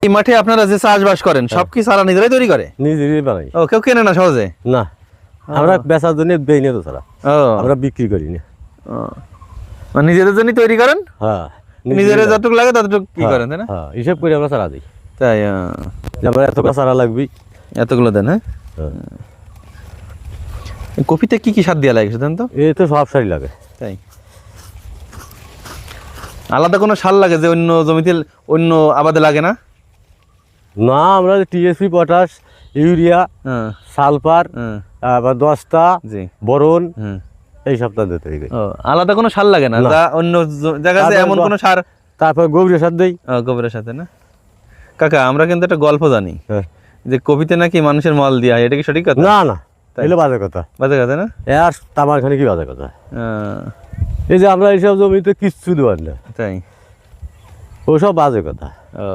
এই মাঠে আপনারা যে চাষবাস করেন সব কি সারা নিজেরাই তৈরি করে? নিজেরই বানাই। ও কেউ কেনে না সহজে? না, আমরা বেচার জন্য দেই না তো ছাড়া, ও আমরা বিক্রি করি না। মানে নিজেদের জন্য তৈরি করেন, হ্যাঁ, নিজেরা যতটুকু লাগে ততটুকু কি করেন, তাই না? হ্যাঁ, হিসাব করে আমরা চারা দিই। তাই যে আমার এত চারা লাগবে, এতগুলো দেন। হ্যাঁ, কপিতে কি কি সার দেওয়া লাগে সেদিন তো? এই তো সব সারই লাগে। তাই আলাদা কোনো সার লাগে যে অন্য জমিতে অন্য আবাদে লাগে না? না, আমরা টিএসপি, পটাশ, ইউরিয়া, হ্যাঁ সালফার, হ্যাঁ আবার দস্তা, জি বোরন, হুম। এই সপ্তাহ দিতে হবে। ও আলাদা কোনো সার লাগে না না। যা অন্য জায়গাতে এমন কোনো সার? তারপর গোবরের সার দেই। গোবরের সাথে না? কাকা আমরা কিন্তু একটা গল্প জানি হ্যাঁ। যে কপিতে নাকি মানুষের মল দেওয়া হয়, এটা কি সঠিক কথা? না না, এগুলো বাজে কথা। বাজে কথা না? আর তামার খানে কি বাজে কথা? আহ, এই যে আমরা এইসব জমিতে কিচ্ছু দেওয়ার না, তাই ওসব বাজে কথা। ও